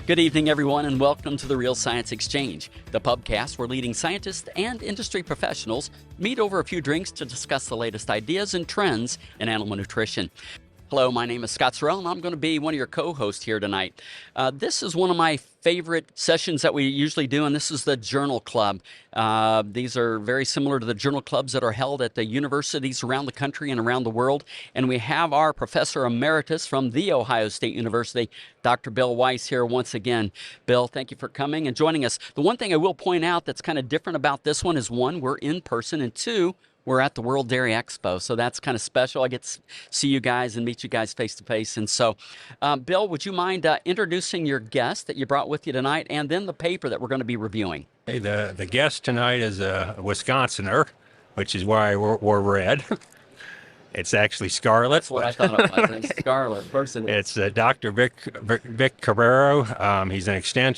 Good evening, everyone, and welcome to the Real Science Exchange, the pubcast where leading scientists and industry professionals meet over a few drinks to discuss the latest ideas and trends in animal nutrition. Hello, my name is Scott Sorrell, and I'm going to be one of your co-hosts here tonight. This is one of my favorite sessions that we usually do, and this is the Journal Club. These are very similar to the journal clubs that are held at the universities around the country and around the world. And we have our Professor Emeritus from The Ohio State University, Dr. Bill Weiss, here once again. Bill, thank you for coming and joining us. The one thing I will point out that's kind of different about this one is, one, we're in person, and two, we're at the World Dairy Expo, so that's kind of special. I get to see you guys and meet you guys face to face. And so, Bill, would you mind introducing your guest that you brought with you tonight, and then the paper that we're going to be reviewing? Hey, the guest tonight is a Wisconsinner, which is why I wore red. It's actually Scarlet. That's what I thought it was. It's Scarlet. It's Dr. Vic Cabrera. He's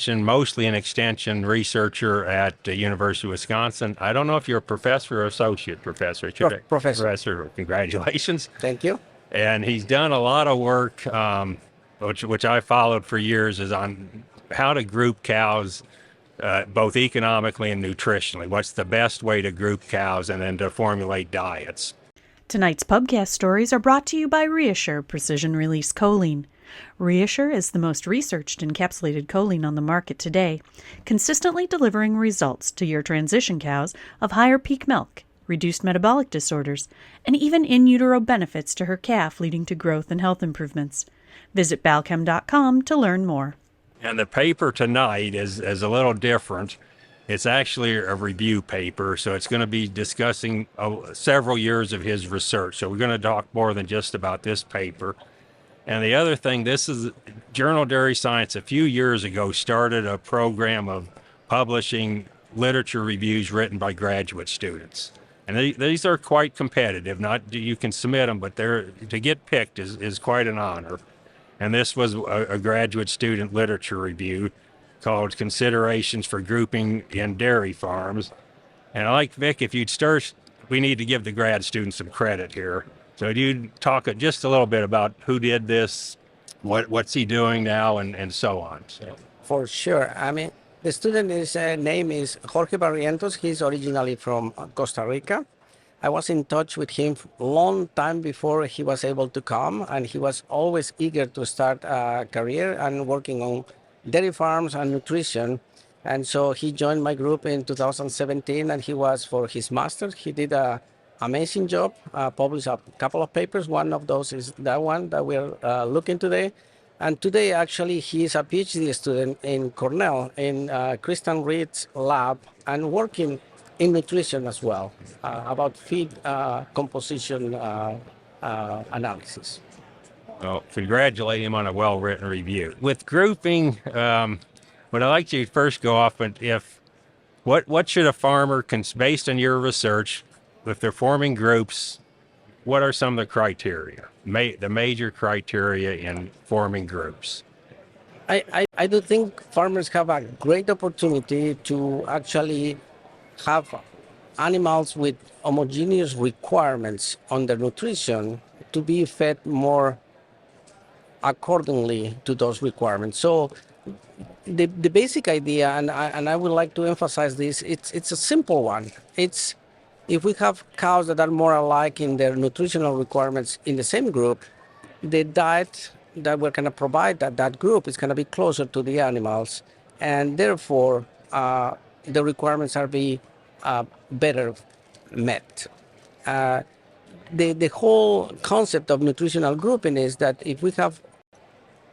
mostly an extension researcher at the University of Wisconsin. I don't know if you're a professor or associate professor. Professor. Professor. Congratulations. Thank you. And he's done a lot of work, which I followed for years, is on how to group cows, both economically and nutritionally. What's the best way to group cows, and then to formulate diets. Tonight's pubcast stories are brought to you by ReaShure Precision-Release Choline. ReaShure is the most researched encapsulated choline on the market today, consistently delivering results to your transition cows of higher peak milk, reduced metabolic disorders, and even in utero benefits to her calf, leading to growth and health improvements. Visit balchem.com to learn more. And the paper tonight is a little different. It's actually a review paper, so it's going to be discussing several years of his research. So we're going to talk more than just about this paper. And the other thing, this is Journal Dairy Science a few years ago started a program of publishing literature reviews written by graduate students. And these are quite competitive. Not you can submit them, but to get picked is quite an honor. And this was a graduate student literature review called Considerations for Grouping in Dairy Farms. And like Vic, if you'd start, we need to give the grad students some credit here. So you'd talk just a little bit about who did this, what's he doing now, and so on. So. For sure. I mean, the student's name is Jorge Bartos. He's originally from Costa Rica. I was in touch with him a long time before he was able to come, and he was always eager to start a career and working on dairy farms and nutrition. And so he joined my group in 2017, and he was for his master's. He did an amazing job, published a couple of papers. One of those is that one that we're looking today. And today, actually, he is a PhD student in Cornell in Kristen Reed's lab, and working in nutrition as well, about feed composition analysis. Well, congratulate him on a well-written review. With grouping, what I'd like to first go off and what should a farmer, based on your research, if they're forming groups, what are some of the criteria, the major criteria in forming groups? I do think farmers have a great opportunity to actually have animals with homogeneous requirements on their nutrition to be fed more accordingly to those requirements. So the basic idea, and I would like to emphasize this, it's a simple one. It's if we have cows that are more alike in their nutritional requirements in the same group, the diet that we're going to provide that group is going to be closer to the animals, and therefore the requirements are better met. The whole concept of nutritional grouping is that if we have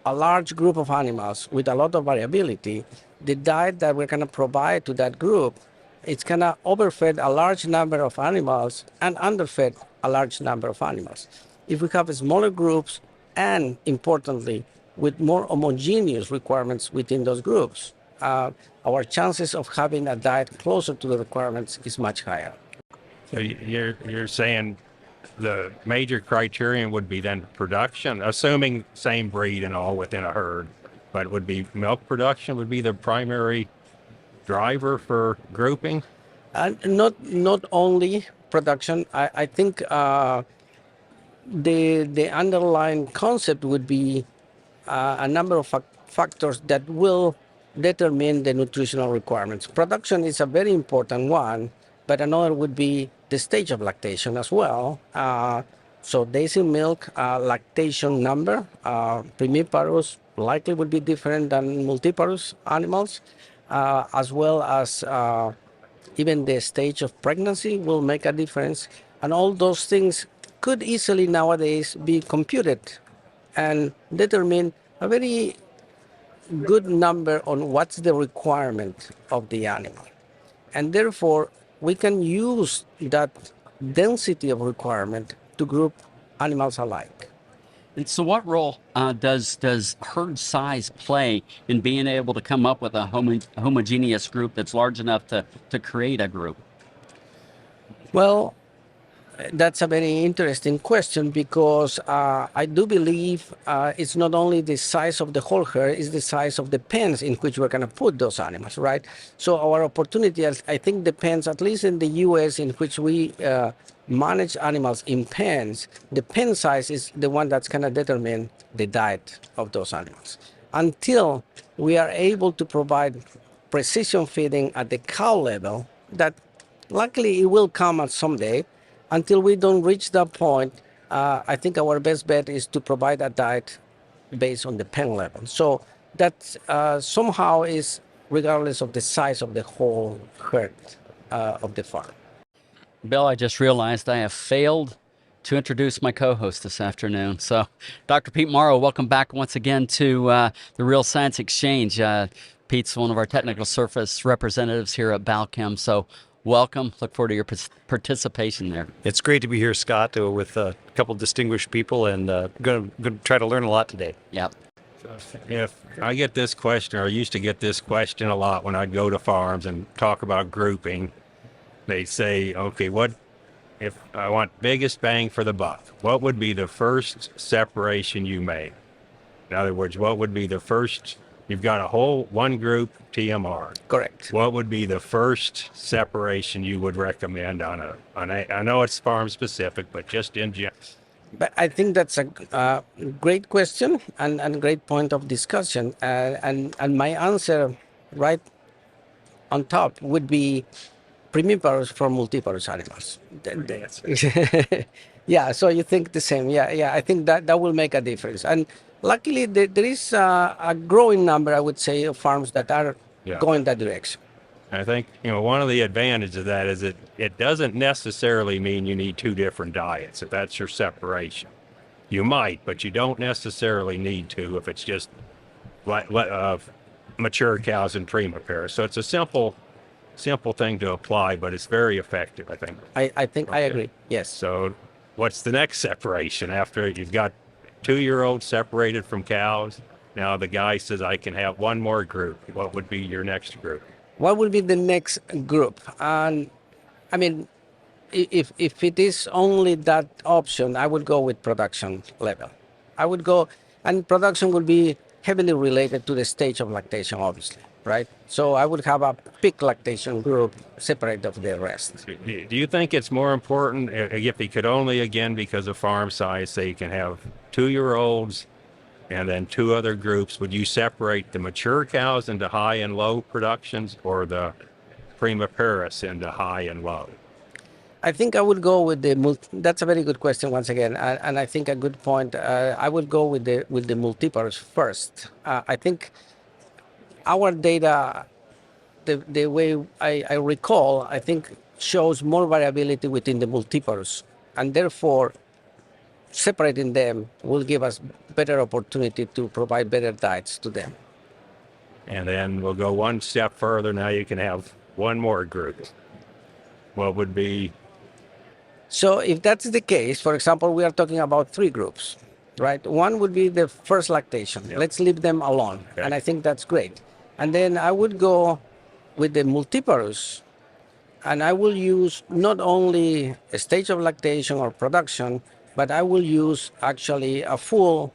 a large group of animals with a lot of variability, the diet that we're going to provide to that group, it's going to overfeed a large number of animals and underfeed a large number of animals. If we have smaller groups and, importantly, with more homogeneous requirements within those groups, our chances of having a diet closer to the requirements is much higher. So you're saying the major criterion would be then production, assuming same breed and all within a herd, but would be milk production would be the primary driver for grouping? Not only production. I think the underlying concept would be a number of factors that will determine the nutritional requirements. Production is a very important one, but another would be the stage of lactation as well. So days in milk, lactation number, primiparous likely would be different than multiparous animals, as well as even the stage of pregnancy will make a difference. And all those things could easily nowadays be computed and determine a very good number on what's the requirement of the animal. And therefore, we can use that density of requirement to group animals alike. And so, what role does herd size play in being able to come up with a homogeneous group that's large enough to create a group? Well, that's a very interesting question because I do believe it's not only the size of the whole herd, it's the size of the pens in which we're going to put those animals, right? So our opportunity, I think, depends, at least in the U.S., in which we manage animals in pens. The pen size is the one that's going to determine the diet of those animals. Until we are able to provide precision feeding at the cow level, that luckily it will come at someday. Until we don't reach that point, I think our best bet is to provide a diet based on the pen level. So that somehow is regardless of the size of the whole herd of the farm. Bill, I just realized I have failed to introduce my co-host this afternoon. So, Dr. Pete Morrow, welcome back once again to the Real Science Exchange. Pete's one of our technical service representatives here at Balchem. So, welcome. Look forward to your participation there. It's great to be here, Scott, with a couple of distinguished people, and going to try to learn a lot today. Yep. If I get this question, or I used to get this question a lot when I'd go to farms and talk about grouping, they say, okay, what if I want biggest bang for the buck? What would be the first separation you make? In other words, what would be the first? You've got a whole one group TMR. Correct. What would be the first separation you would recommend on a? I know it's farm specific, but just in general. But I think that's a great question and great point of discussion. And my answer right on top would be primiparous from multiparous animals. Yeah, so you think the same. Yeah, I think that will make a difference. And luckily, there is a growing number, I would say, of farms that are going that direction. I think, one of the advantages of that is that it doesn't necessarily mean you need two different diets if that's your separation. You might, but you don't necessarily need to if it's just mature cows and primiparous. So it's a simple thing to apply, but it's very effective, I think. I think I agree, yes. So what's the next separation after you've got 2-year-olds separated from cows? Now the guy says, I can have one more group. What would be your next group? What would be the next group? And I mean, if it is only that option, I would go with production level. I would go, and production would be heavily related to the stage of lactation, obviously, right? So I would have a peak lactation group separate of the rest. Do you think it's more important if he could only, again, because of farm size, say you can have 2-year-olds and then 2 other groups? Would you separate the mature cows into high and low productions or the primiparous into high and low? I think I would go with that's a very good question once again, and I think a good point. I would go with the multiparous first. I think our data, the way I recall, I think shows more variability within the multiparous, and therefore separating them will give us better opportunity to provide better diets to them. And then we'll go one step further. Now you can have one more group. What would be? So if that's the case, for example, we are talking about 3 groups, right? One would be the first lactation. Yep. Let's leave them alone. Okay. And I think that's great. And then I would go with the multiparous, and I will use not only a stage of lactation or production, but I will use actually a full,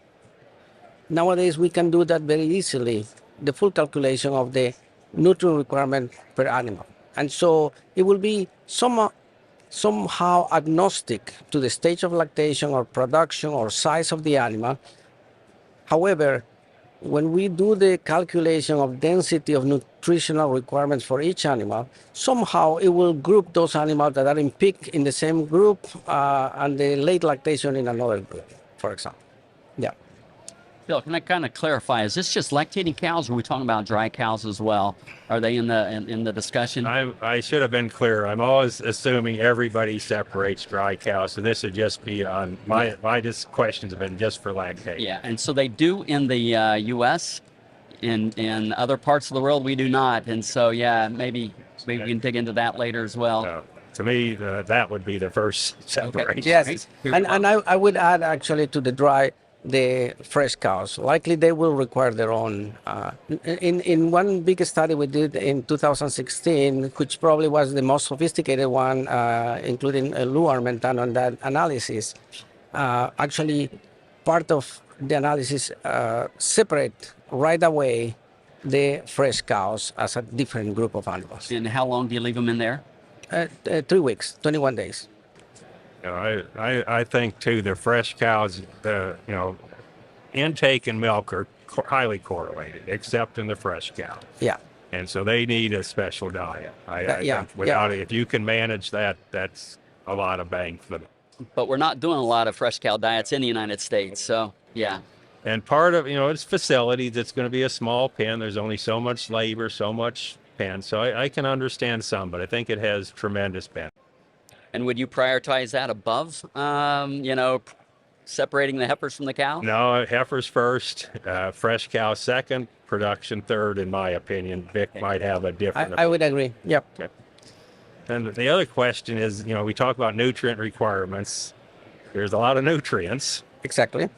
nowadays we can do that very easily, the full calculation of the nutrient requirement per animal. And so it will be somehow agnostic to the stage of lactation or production or size of the animal. However, when we do the calculation of density of nutritional requirements for each animal, somehow it will group those animals that are in peak in the same group and the late lactation in another group, for example. Yeah. Bill, can I kind of clarify? Is this just lactating cows, or are we talking about dry cows as well? Are they in the discussion? I should have been clear. I'm always assuming everybody separates dry cows, so this would just be on my questions have been just for lactation. Yeah, and so they do in the U.S. In other parts of the world, we do not. And so, yeah, maybe we can dig into that later as well. To me, that would be the first separation. Yes, and I would add actually to the fresh cows. Likely they will require their own. In one big study we did in 2016, which probably was the most sophisticated one, including Lou Armentan on that analysis, actually part of the analysis separate right away the fresh cows as a different group of animals. And how long do you leave them in there? 3 weeks, 21 days. I think too the fresh cows, intake and milk are highly correlated, except in the fresh cow. Yeah. And so they need a special diet. I Yeah, think without it, if you can manage that, that's a lot of bang for them. But we're not doing a lot of fresh cow diets in the United States, so yeah. And part of, it's facilities. It's going to be a small pen. There's only so much labor, so much pen. So I can understand some, but I think it has tremendous benefit. And would you prioritize that above, separating the heifers from the cow? No, heifers first, fresh cow second, production third, in my opinion. Vic might have a different I would agree. Yep. Okay. And the other question is, we talk about nutrient requirements. There's a lot of nutrients. Exactly.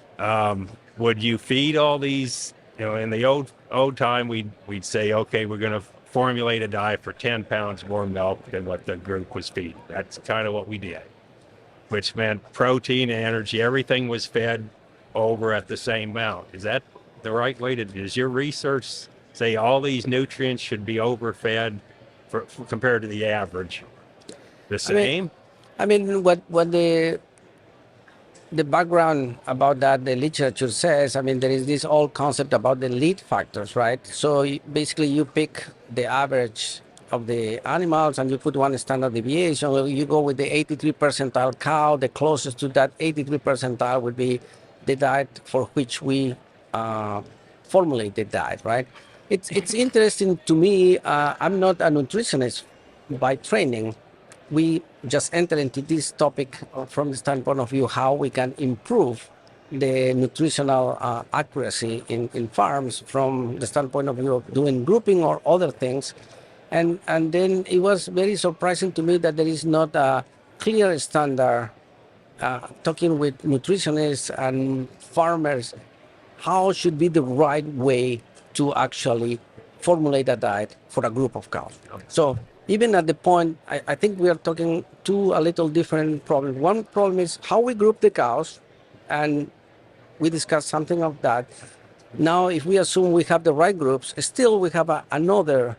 Would you feed all these, in the old time, we'd say, okay, we're going to formulate a diet for 10 pounds more milk than what the group was feeding. That's kind of what we did, which meant protein, energy, everything was fed over at the same amount. Is that the right way does your research say all these nutrients should be overfed compared to the average? The same? I mean what the background about that, the literature says, there is this old concept about the lead factors, right? So basically you pick the average of the animals and you put one standard deviation. You go with the 83 percentile cow. The closest to that 83 percentile would be the diet for which we formulate the diet, right? It's interesting to me. I'm not a nutritionist by training. We just enter into this topic from the standpoint of view how we can improve the nutritional accuracy in farms from the standpoint of view of doing grouping or other things. And then it was very surprising to me that there is not a clear standard talking with nutritionists and farmers how should be the right way to actually formulate a diet for a group of cows. So even at the point, I think we are talking two a little different problems. One problem is how we group the cows, and we discussed something of that. Now, if we assume we have the right groups, still we have another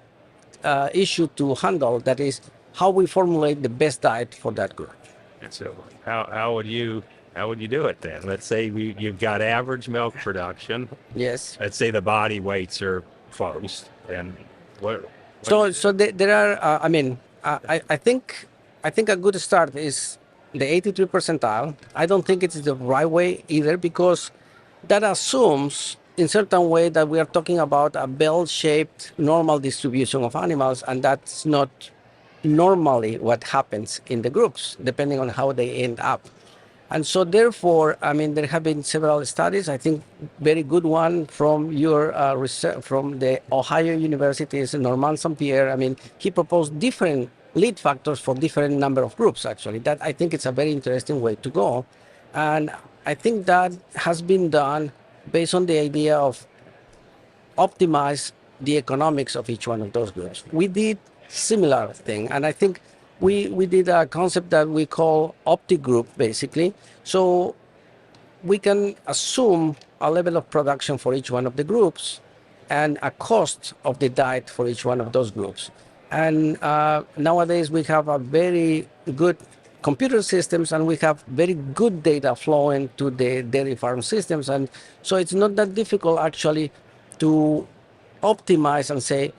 issue to handle, that is how we formulate the best diet for that group. And so how would you do it then? Let's say you've got average milk production. Yes. Let's say the body weights are close, and what? So there are. I think a good start is the 83 percentile. I don't think it's the right way either, because that assumes in certain way that we are talking about a bell-shaped normal distribution of animals, and that's not normally what happens in the groups, depending on how they end up. And so therefore, there have been several studies, I think very good one from your research, from the Ohio University's Normand St. Pierre. He proposed different lead factors for different number of groups, actually. That I think it's a very interesting way to go. And I think that has been done based on the idea of optimize the economics of each one of those groups. We did similar thing, and I think we did a concept that we call opti group, basically. So we can assume a level of production for each one of the groups and a cost of the diet for each one of those groups. And nowadays we have a very good computer systems, and we have very good data flowing to the dairy farm systems. And so it's not that difficult actually to optimize and say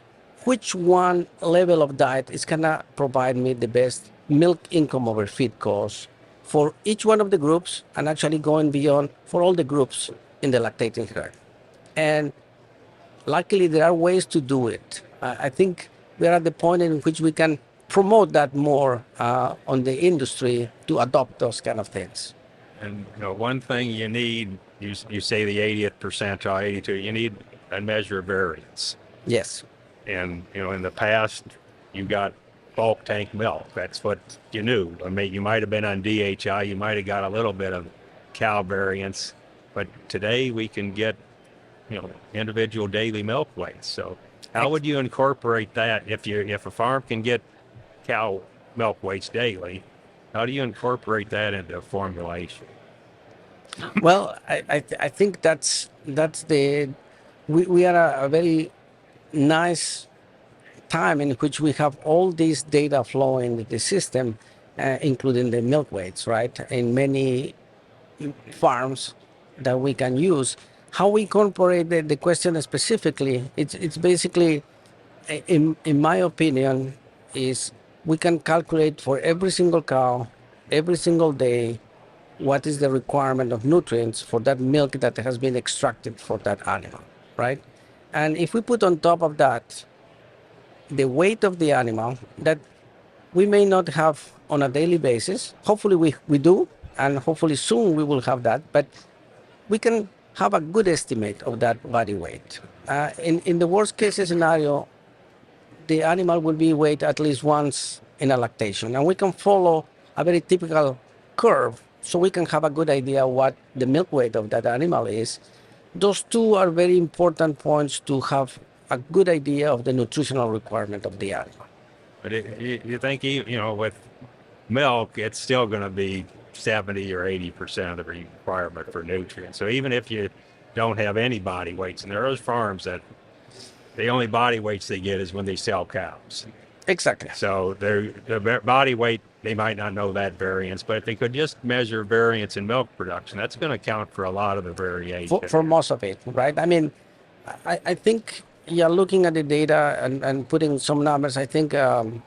which one level of diet is gonna provide me the best milk income over feed cost for each one of the groups, and actually going beyond for all the groups in the lactating herd. And luckily, there are ways to do it. I think we are at the point in which we can promote that more on the industry to adopt those kind of things. And one thing you need, you say the 80th percentile, 82, you need a measure of variance. Yes. And in the past, you got bulk tank milk. That's what you knew. I mean, you might have been on DHI, you might have got a little bit of cow variance, but today we can get individual daily milk weights. So how would you incorporate that if a farm can get cow milk weights daily? How do you incorporate that into formulation? Well, I think that's we are a very nice time in which we have all this data flowing in the system, including the milk weights, right? In many farms that we can use. How we incorporate the question specifically, it's basically, in my opinion, is we can calculate for every single cow, every single day, what is the requirement of nutrients for that milk that has been extracted for that animal, right? And if we put on top of that the weight of the animal that we may not have on a daily basis, hopefully we do, and hopefully soon we will have that, but we can have a good estimate of that body weight. In the worst case scenario, the animal will be weighed at least once in a lactation, and we can follow a very typical curve so we can have a good idea what the milk weight of that animal is. Those two are very important points to have a good idea of the nutritional requirement of the animal. But you think, with milk, it's still going to be 70 or 80% of the requirement for nutrients. So even if you don't have any body weights, and there are farms that the only body weights they get is when they sell cows. Exactly. So their body weight, they might not know that variance, but if they could just measure variance in milk production, that's going to account for a lot of the variation. For most of it, right? I mean, I think, looking at the data and putting some numbers, I think 10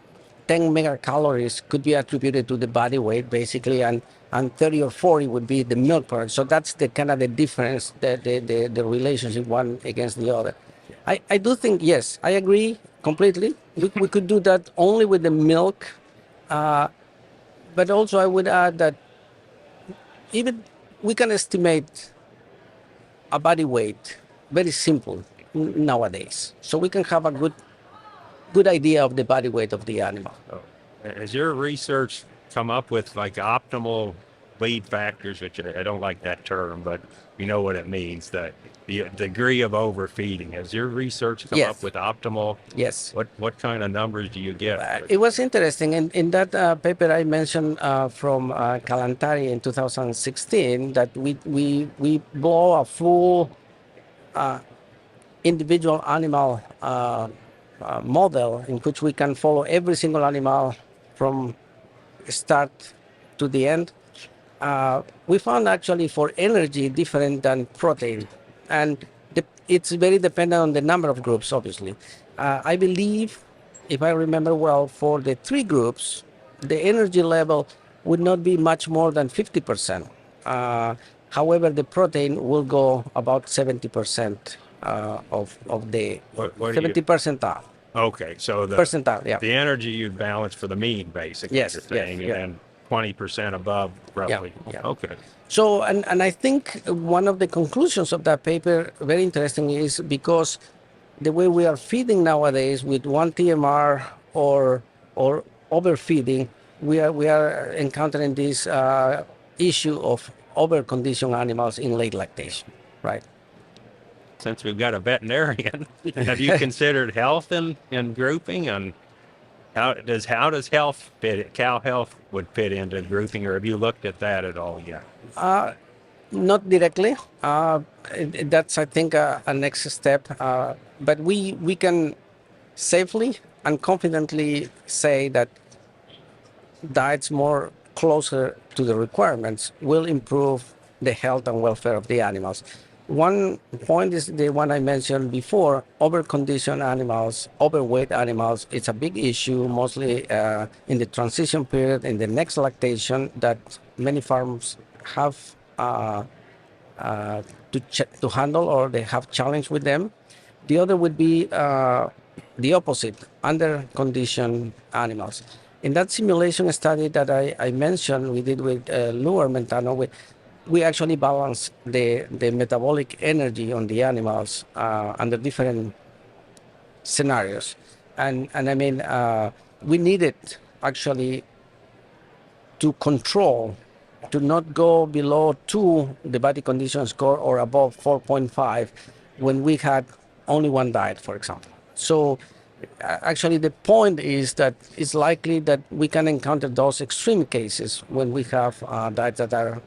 megacalories could be attributed to the body weight, basically, and 30 or 40 would be the milk product. So that's the kind of the difference, the relationship one against the other. I do think, yes, I agree completely. We could do that only with the milk. But also I would add that even we can estimate a body weight very simple nowadays. So we can have a good idea of the body weight of the animal. Has your research come up with like optimal lead factors, which I don't like that term, but you know what it means, the degree of overfeeding? Has your research come up with optimal? Yes. What kind of numbers do you get? It was interesting. In that paper I mentioned from Kalantari in 2016, that we blow a full individual animal model in which we can follow every single animal from start to the end. We found actually for energy different than protein, and it's very dependent on the number of groups, obviously. I believe, if I remember well, for the 3 groups, the energy level would not be much more than 50%. However, the protein will go about 70% of the 70 percentile. Okay, so the Percentile, yeah. The energy you'd balance for the mean, basically. Yes, you're saying, yes, and 20% above, roughly. Yeah. Okay. So, and I think one of the conclusions of that paper, very interesting, is because the way we are feeding nowadays with 1 TMR or overfeeding, we are encountering this issue of overconditioned animals in late lactation, right? Since we've got a veterinarian, have you considered health in grouping, and how does health fit? Cow health would fit into grouping, or have you looked at that at all yet? Not directly. That's, I think, a next step. But we can safely and confidently say that diets more closer to the requirements will improve the health and welfare of the animals. One point is the one I mentioned before, overconditioned animals, overweight animals. It's a big issue, mostly in the transition period, in the next lactation, that many farms have to handle, or they have challenge with them. The other would be the opposite, under conditioned animals. In that simulation study that I mentioned, we did with Luer Mentano, we actually balance the metabolic energy on the animals under different scenarios. And I mean, we needed actually to control, to not go below 2, the body condition score, or above 4.5 when we had only one diet, for example. So actually the point is that it's likely that we can encounter those extreme cases when we have diets that are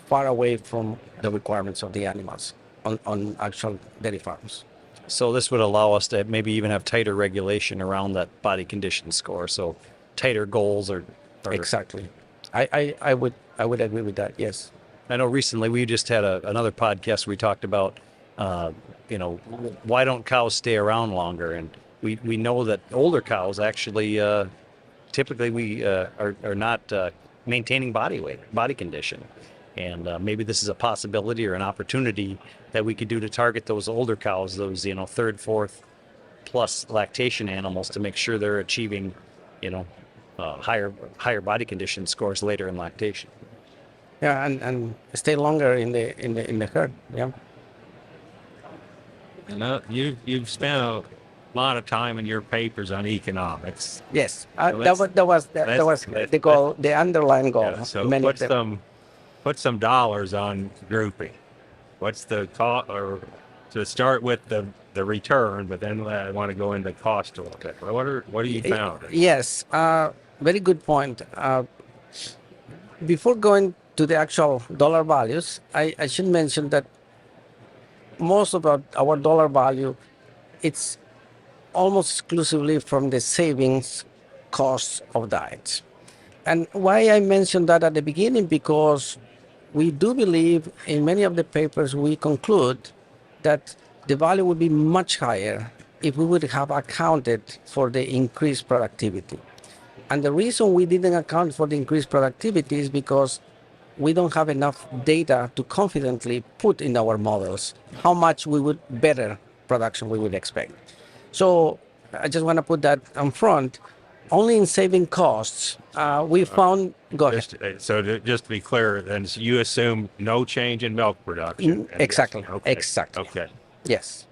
far away from the requirements of the animals on actual dairy farms. So this would allow us to maybe even have tighter regulation around that body condition score. So tighter goals or Exactly. I would agree with that. Yes. I know recently we just had another podcast where we talked about, why don't cows stay around longer? And we know that older cows actually, typically we are not maintaining body weight, body condition. And maybe this is a possibility or an opportunity that we could do to target those older cows, those, third, fourth plus lactation animals, to make sure they're achieving, higher body condition scores later in lactation. Yeah, and stay longer in the herd. Yeah. And you've spent a lot of time in your papers on economics. Yes. So that was the goal, the underlying goal. Yeah, so Many of them. put some dollars on grouping. What's the cost, or to start with the return, but then I want to go into cost a little bit. What do you found? Yes, very good point. Before going to the actual dollar values, I should mention that most of our dollar value, it's almost exclusively from the savings costs of diets. And why I mentioned that at the beginning, because we do believe in many of the papers we conclude that the value would be much higher if we would have accounted for the increased productivity. And the reason we didn't account for the increased productivity is because we don't have enough data to confidently put in our models how much better production we would expect. So I just want to put that on front. Only in saving costs, we found. Go ahead. Just to be clear, then you assume no change in milk production. Exactly. Okay. Exactly. Okay. Yes.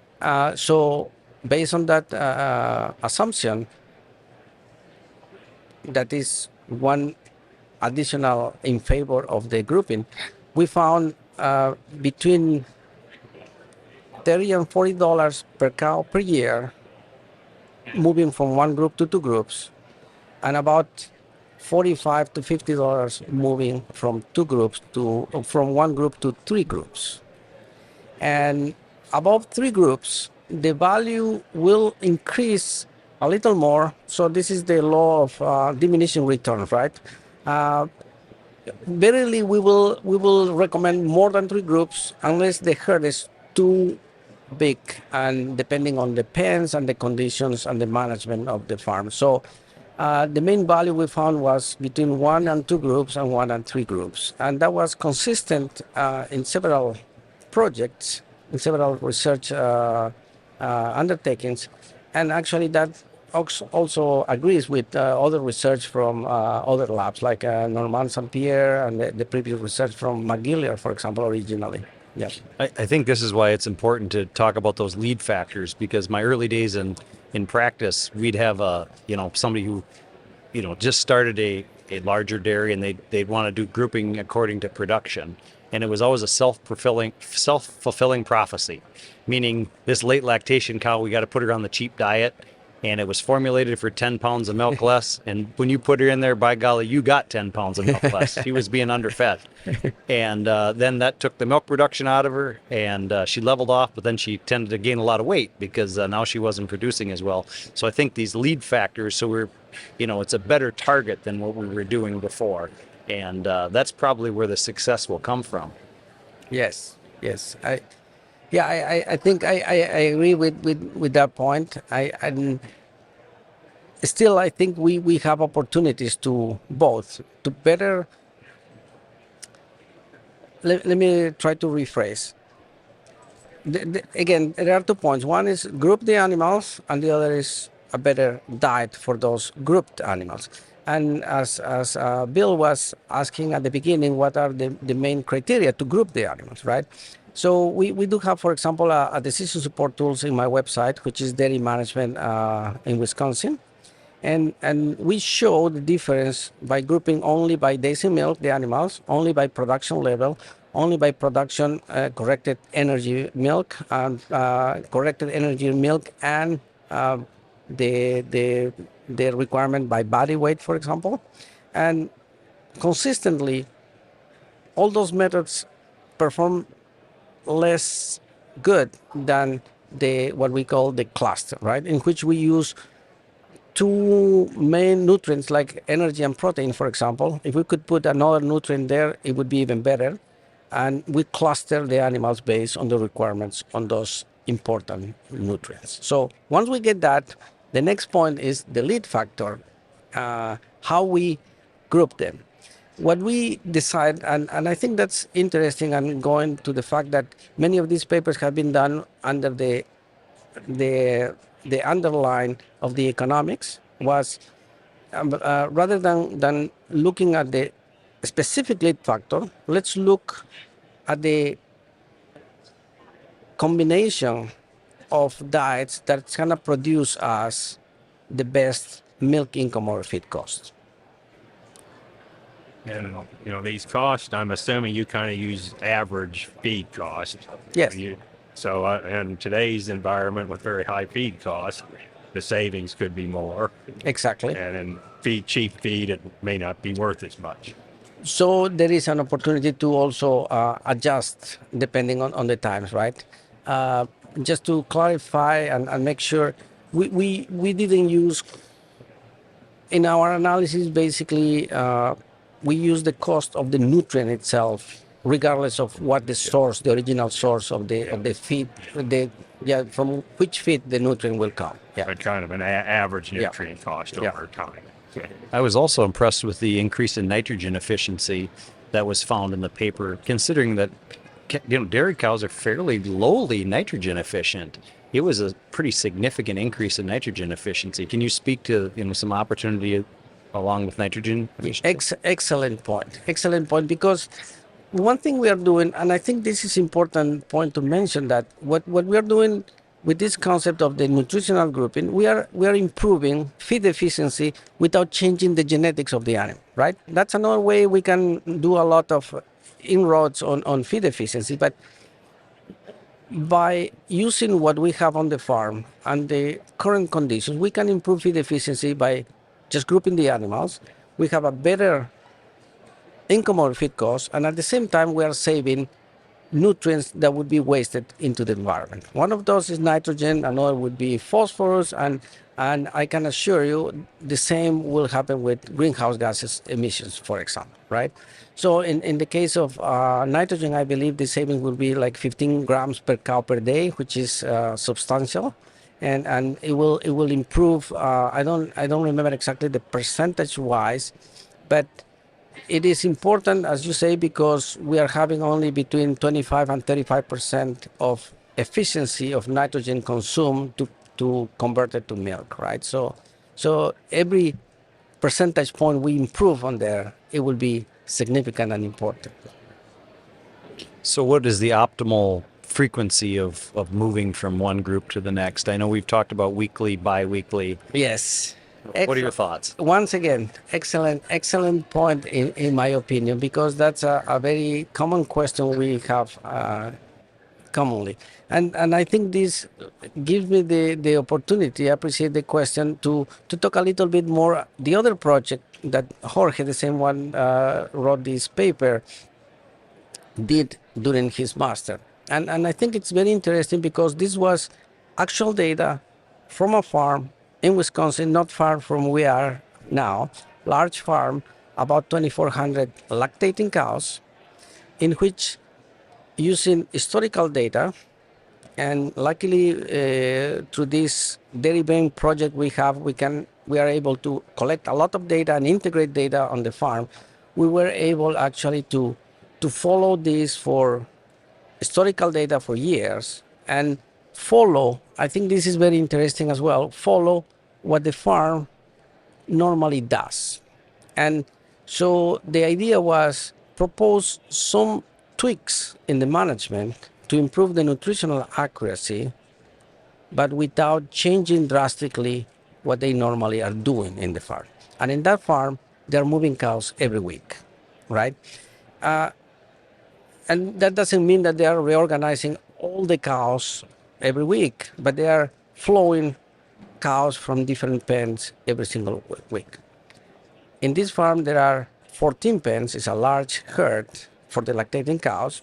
So based on that assumption, that is one additional in favor of the grouping, we found between $30 and $40 per cow per year, moving from one group to two groups, and about $45 to $50 moving from one group to three groups. And above three groups, the value will increase a little more. So this is the law of diminishing returns, right? Verily, we will recommend more than three groups unless the herd is too big, and depending on the pens and the conditions and the management of the farm. So the main value we found was between 1 and 2 groups and 1 and 3 groups. And that was consistent in several projects, in several research undertakings. And actually that also agrees with other research from other labs, like Normand St. Pierre and the previous research from McGilliard, for example, originally. Yeah. I think this is why it's important to talk about those lead factors, because my early days in practice, we'd have somebody who, just started a larger dairy, and they'd want to do grouping according to production. And it was always a self-fulfilling prophecy, meaning this late lactation cow, we got to put her on the cheap diet. And it was formulated for 10 pounds of milk less. And when you put her in there, by golly, you got 10 pounds of milk less. She was being underfed. And then that took the milk production out of her, and she leveled off, but then she tended to gain a lot of weight because now she wasn't producing as well. So I think these lead factors, so it's a better target than what we were doing before. And that's probably where the success will come from. Yes. Yeah, I think I agree with that point. And still, I think we have opportunities to both, to better. Let me try to rephrase. Again, there are 2 points. One is group the animals, and the other is a better diet for those grouped animals. And as Bill was asking at the beginning, what are the main criteria to group the animals, right? So we do have, for example, a decision support tools in my website, which is Dairy Management in Wisconsin. And we show the difference by grouping only by daisy milk, the animals, only by production level, only by production corrected energy milk, and corrected energy milk, and the requirement by body weight, for example. And consistently, all those methods perform less good than the what we call the cluster, right? In which we use two main nutrients like energy and protein, for example. If we could put another nutrient there, it would be even better. And we cluster the animals based on the requirements on those important nutrients. So once we get that, the next point is the lead factor, how we group them. What we decide, and I think that's interesting, and going to the fact that many of these papers have been done under the underline of the economics was rather than looking at the specific lead factor, let's look at the combination of diets that's going to produce us the best milk income or feed cost. And, these costs, I'm assuming you kind of use average feed cost. Yes. So in today's environment with very high feed costs, the savings could be more. Exactly. And in cheap feed, it may not be worth as much. So there is an opportunity to also adjust depending on the times, right? Just to clarify and make sure, we didn't use, in our analysis, basically, we use the cost of the nutrient itself, regardless of what the source, the original source of the feed, from which feed the nutrient will come. Yeah. But kind of an average nutrient cost over time. I was also impressed with the increase in nitrogen efficiency that was found in the paper, considering that dairy cows are fairly lowly nitrogen efficient. It was a pretty significant increase in nitrogen efficiency. Can you speak to some opportunity along with nitrogen efficiency? Excellent point, because one thing we are doing, and I think this is important point to mention, that what we are doing with this concept of the nutritional grouping, we are improving feed efficiency without changing the genetics of the animal, right? That's another way we can do a lot of inroads on feed efficiency. But by using what we have on the farm and the current conditions, we can improve feed efficiency by just grouping the animals. We have a better income or feed cost, and at the same time, we are saving nutrients that would be wasted into the environment. One of those is nitrogen, another would be phosphorus, and I can assure you the same will happen with greenhouse gases emissions, for example, right? So in the case of nitrogen, I believe the saving will be like 15 grams per cow per day, which is substantial, and it will improve. I don't remember exactly the percentage wise, but it is important, as you say, because we are having only between 25 and 35% of efficiency of nitrogen consumed to convert it to milk, right? So every percentage point we improve on there, it will be significant and important. So what is the optimal frequency of moving from one group to the next? I know we've talked about weekly, bi-weekly. Yes. What are your thoughts? Once again, excellent point in my opinion, because that's a very common question we have commonly. And I think this gives me the opportunity, I appreciate the question, to talk a little bit more. The other project that Jorge, the same one, wrote this paper, did during his master. And I think it's very interesting because this was actual data from a farm in Wisconsin, not far from where we are now, large farm, about 2,400 lactating cows, in which, using historical data, And luckily, through this dairy brain project we have, we are able to collect a lot of data and integrate data on the farm. We were able actually to follow this for historical data for years and follow. I think this is very interesting as well. Follow what the farm normally does. And so the idea was propose some tweaks in the management to improve the nutritional accuracy, but without changing drastically what they normally are doing in the farm. And in that farm, they're moving cows every week, right? And that doesn't mean that they are reorganizing all the cows every week, but they are flowing cows from different pens every single week. In this farm, there are 14 pens. It's a large herd for the lactating cows.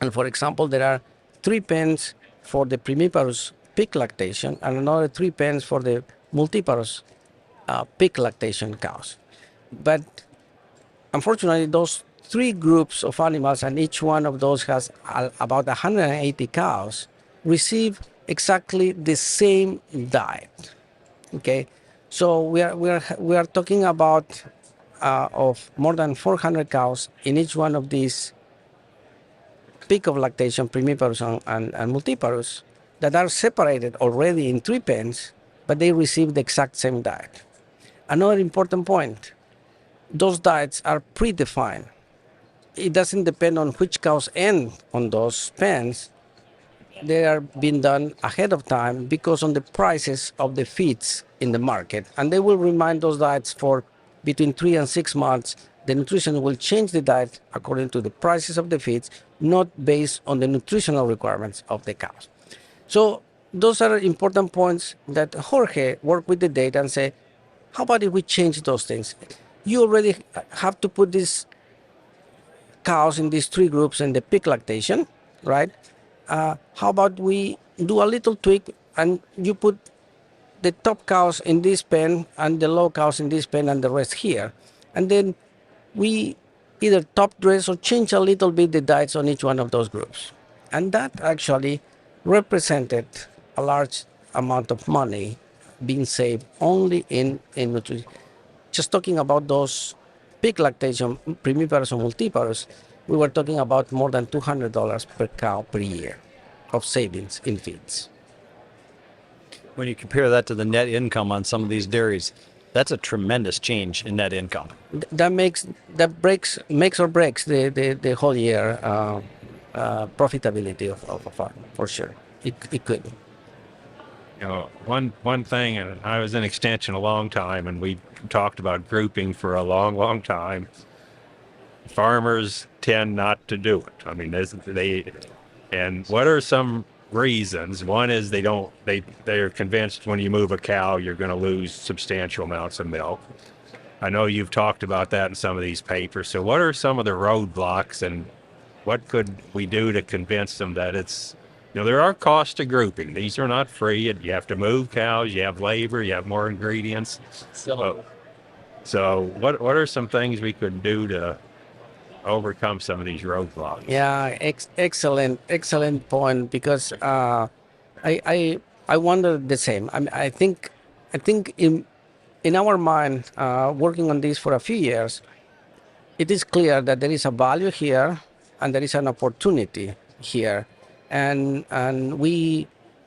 And for example, there are 3 pens for the primiparous peak lactation and another 3 pens for the multiparous peak lactation cows. But unfortunately, those 3 groups of animals, and each one of those has about 180 cows, receive exactly the same diet. Okay, so we are talking about of more than 400 cows in each one of these peak of lactation, primiparous and multiparous, that are separated already in 3 pens, but they receive the exact same diet. Another important point, those diets are predefined. It doesn't depend on which cows end on those pens. They are being done ahead of time because on the prices of the feeds in the market. And they will remind those diets for between 3 and 6 months. The nutrition will change the diet according to the prices of the feeds, not based on the nutritional requirements of the cows. So those are important points that Jorge worked with the data and say, how about if we change those things? You already have to put these cows in these 3 groups in the peak lactation, right? How about we do a little tweak and you put the top cows in this pen and the low cows in this pen and the rest here. And then we either top dress or change a little bit the diets on each one of those groups. And that actually represented a large amount of money being saved only in nutrition. Just talking about those peak lactation, primiparous or multiparous, we were talking about more than $200 per cow per year of savings in feeds. When you compare that to the net income on some of these dairies, that's a tremendous change in net income. That makes or breaks the whole year profitability of a farm, for sure. It could. You know, one thing, and I was in extension a long time, and we talked about grouping for a long time. Farmers tend not to do it. I mean, and what are some reasons? One is they're convinced when you move a cow, you're going to lose substantial amounts of milk. I know you've talked about that in some of these papers. So what are some of the roadblocks, and what could we do to convince them that it's, there are costs to grouping. These are not free. You have to move cows, you have labor, you have more ingredients. So what are some things we could do to overcome some of these roadblocks? Yeah, excellent point, because I wonder the same. I think in our mind, working on this for a few years, it is clear that there is a value here and there is an opportunity here, and we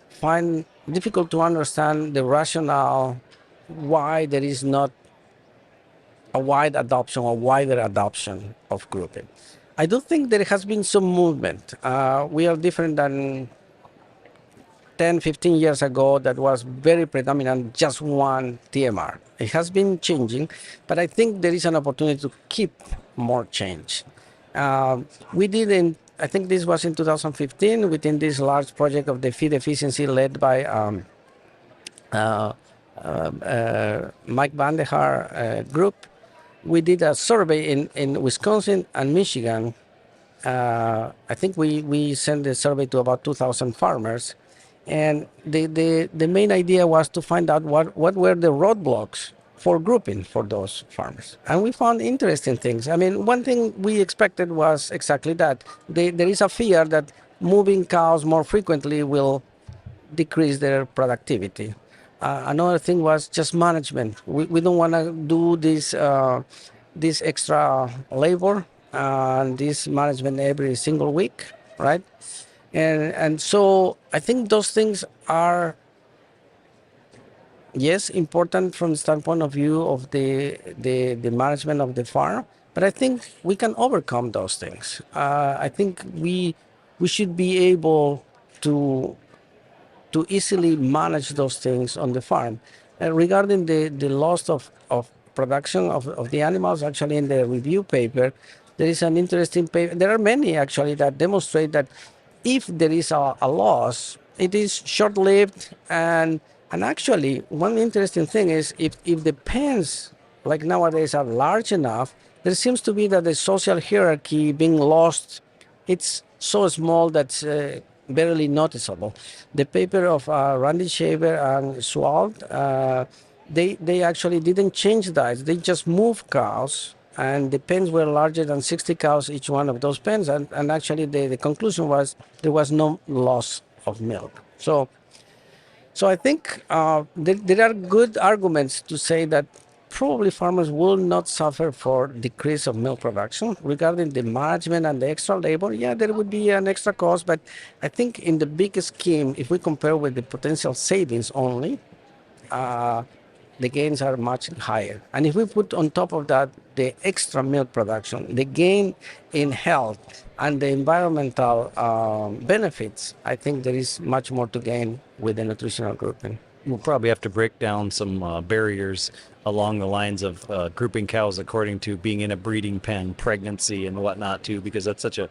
find difficult to understand the rationale why there is not a wide adoption or wider adoption of grouping. I do think there has been some movement. We are different than 10, 15 years ago that was very predominant, just one TMR. It has been changing, but I think there is an opportunity to keep more change. We did I think this was in 2015, within this large project of the feed efficiency led by Mike Van de Haar group. We did a survey in Wisconsin and Michigan. I think we sent the survey to about 2,000 farmers. And the main idea was to find out what were the roadblocks for grouping for those farmers. And we found interesting things. I mean, one thing we expected was exactly that. There is a fear that moving cows more frequently will decrease their productivity. Another thing was just management. We don't want to do this extra labor and this management every single week, right? And so I think those things are, yes, important from the standpoint of view of the management of the farm, but I think we can overcome those things. I think we should be able to easily manage those things on the farm. Regarding the loss of production of the animals, actually in the review paper, there is an interesting paper. There are many actually that demonstrate that if there is a loss, it is short-lived. And actually, one interesting thing is if the pens, like nowadays, are large enough, there seems to be that the social hierarchy being lost, it's so small that's barely noticeable. The paper of Randy Shaver and Swald, they actually didn't change diets. They just moved cows, and the pens were larger than 60 cows each one of those pens. And actually, the conclusion was there was no loss of milk. So I think there are good arguments to say that probably farmers will not suffer for decrease of milk production. Regarding the management and the extra labor, yeah, there would be an extra cost, but I think in the big scheme, if we compare with the potential savings only, the gains are much higher. And if we put on top of that the extra milk production, the gain in health and the environmental benefits, I think there is much more to gain with the nutritional grouping. We'll probably have to break down some barriers along the lines of grouping cows according to being in a breeding pen, pregnancy, and whatnot too, because that's such a,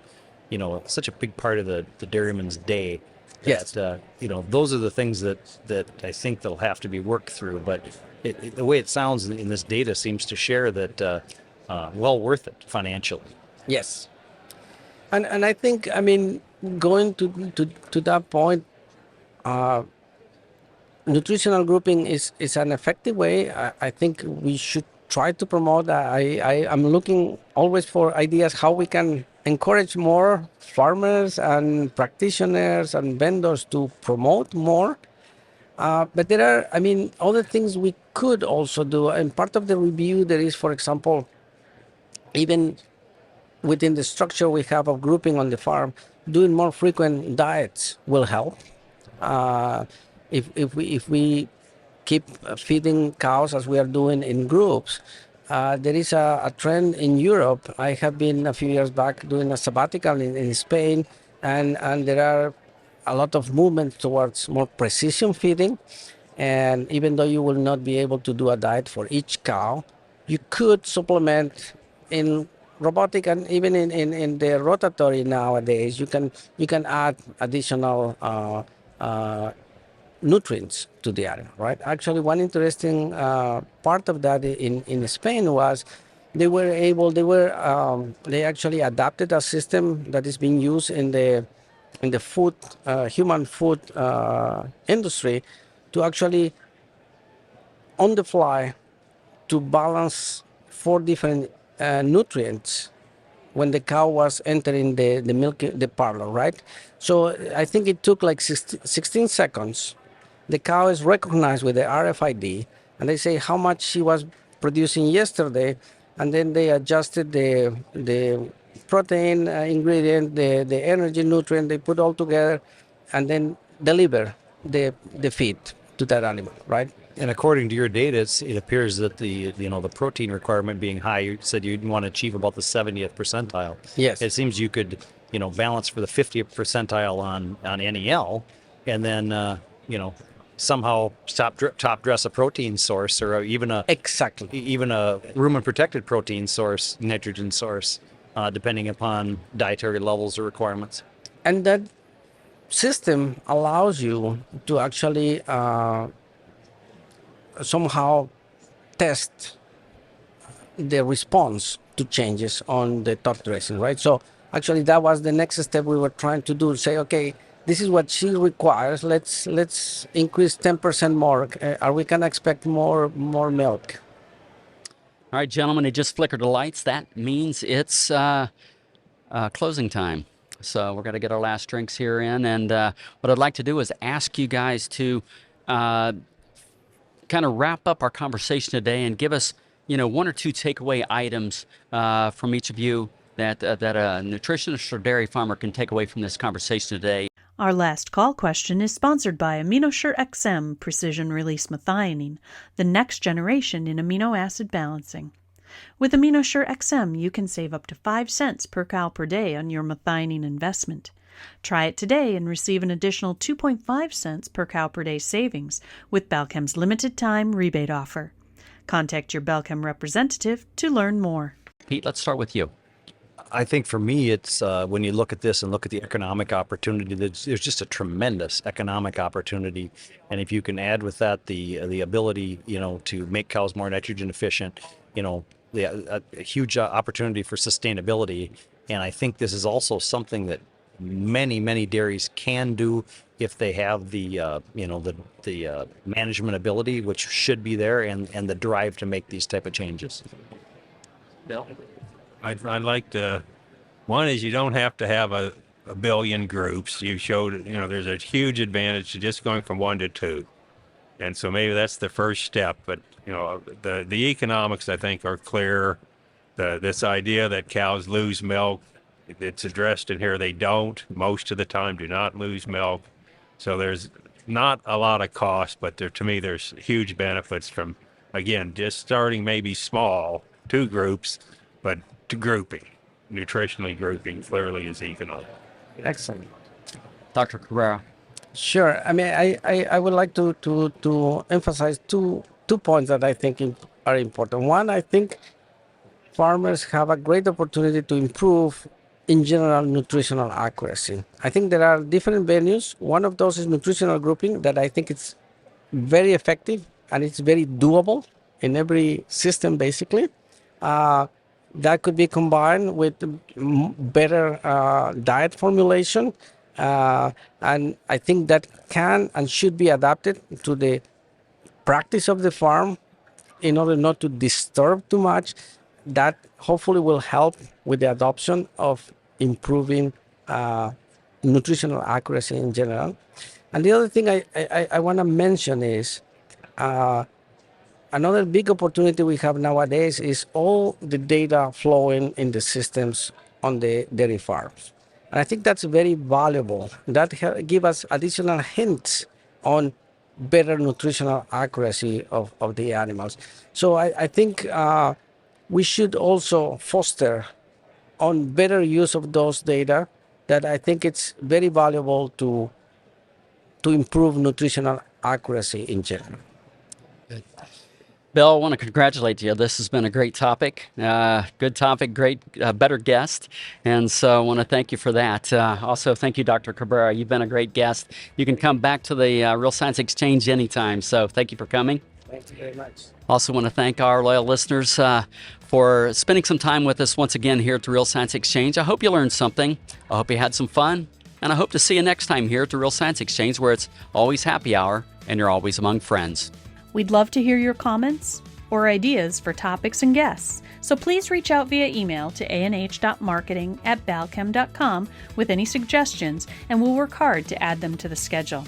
such a big part of the dairyman's day. Yes. Those are the things that I think that'll have to be worked through. But the way it sounds in this data seems to share that well worth it financially. Yes. And I think, I mean, going to that point, nutritional grouping is an effective way. I think we should try to promote that. I'm looking always for ideas how we can encourage more farmers and practitioners and vendors to promote more. But there are, I mean, other things we could also do. And part of the review there is, for example, even within the structure we have of grouping on the farm, doing more frequent diets will help. If we keep feeding cows as we are doing in groups, there is a trend in Europe. I have been a few years back doing a sabbatical in Spain, and there are a lot of movement towards more precision feeding. And even though you will not be able to do a diet for each cow, you could supplement in robotic and even in the rotatory nowadays. You can add additional nutrients to the animal, right? Actually, one interesting part of that in Spain was they actually adapted a system that is being used in the food human food industry to actually on the fly to balance 4 different nutrients when the cow was entering the milk the parlor, right? So I think it took like 16 seconds. The cow is recognized with the RFID, and they say how much she was producing yesterday, and then they adjusted the protein ingredient, the energy nutrient, they put all together, and then deliver the feed to that animal, right? And according to your data, it appears that the protein requirement being high, you said you'd want to achieve about the 70th percentile. Yes. It seems you could, balance for the 50th percentile on NEL, and then, somehow top dress a protein source or even a rumen protected protein source, nitrogen source, depending upon dietary levels or requirements. And that system allows you to actually somehow test the response to changes on the top dressing, right? So actually that was the next step we were trying to do, say, okay, this is what she requires, let's increase 10% more. Are we can expect more milk? All right, gentlemen, it just flickered the lights. That means it's closing time. So we're going to get our last drinks here in. And what I'd like to do is ask you guys to kind of wrap up our conversation today and give us, one or two takeaway items from each of you that a nutritionist or dairy farmer can take away from this conversation today. Our last call question is sponsored by AminoSure XM Precision Release Methionine, the next generation in amino acid balancing. With AminoSure XM, you can save up to 5 cents per cow per day on your methionine investment. Try it today and receive an additional 2.5 cents per cow per day savings with Balchem's limited time rebate offer. Contact your Balchem representative to learn more. Pete, let's start with you. I think for me, it's when you look at this and look at the economic opportunity, there's just a tremendous economic opportunity. And if you can add with that the ability, to make cows more nitrogen efficient, a huge opportunity for sustainability. And I think this is also something that many dairies can do if they have the management ability, which should be there, and the drive to make these type of changes. Bill? I'd like to, one is you don't have to have a billion groups. You showed, there's a huge advantage to just going from 1 to 2. And so maybe that's the first step. But, the economics, I think, are clear. This idea that cows lose milk, it's addressed in here. They don't, most of the time, do not lose milk. So there's not a lot of cost, but to me, there's huge benefits from, again, just starting maybe small, 2 groups, but to grouping, nutritionally grouping clearly is economic. Excellent. Dr. Cabrera. Sure. I mean, I would like to emphasize two points that I think are important. One, I think farmers have a great opportunity to improve, in general, nutritional accuracy. I think there are different venues. One of those is nutritional grouping, that I think it's very effective and it's very doable in every system, basically. That could be combined with better diet formulation. And I think that can and should be adapted to the practice of the farm in order not to disturb too much. That hopefully will help with the adoption of improving nutritional accuracy in general. And the other thing I want to mention is another big opportunity we have nowadays is all the data flowing in the systems on the dairy farms. And I think that's very valuable. That give us additional hints on better nutritional accuracy of the animals. So I think we should also foster on better use of those data, that I think it's very valuable to improve nutritional accuracy in general. Bill, I want to congratulate you. This has been a great topic, good topic, great, better guest. And so I want to thank you for that. Also, thank you, Dr. Cabrera. You've been a great guest. You can come back to the Real Science Exchange anytime. So thank you for coming. Thank you very much. Also want to thank our loyal listeners for spending some time with us once again here at the Real Science Exchange. I hope you learned something. I hope you had some fun. And I hope to see you next time here at the Real Science Exchange, where it's always happy hour and you're always among friends. We'd love to hear your comments or ideas for topics and guests, so please reach out via email to anh.marketing@balchem.com with any suggestions, and we'll work hard to add them to the schedule.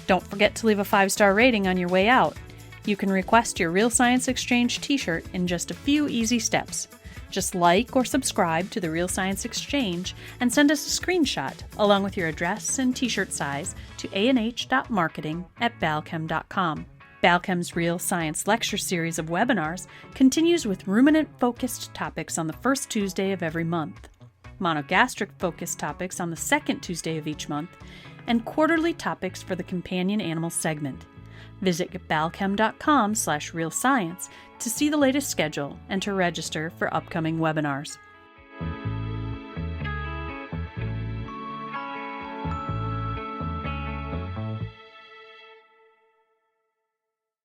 Don't forget to leave a 5-star rating on your way out. You can request your Real Science Exchange t-shirt in just a few easy steps. Just like or subscribe to the Real Science Exchange and send us a screenshot along with your address and t-shirt size to anh.marketing@balchem.com. Balchem's Real Science Lecture Series of webinars continues with ruminant-focused topics on the first Tuesday of every month, monogastric-focused topics on the second Tuesday of each month, and quarterly topics for the companion animal segment. Visit balchem.com/realscience to see the latest schedule and to register for upcoming webinars.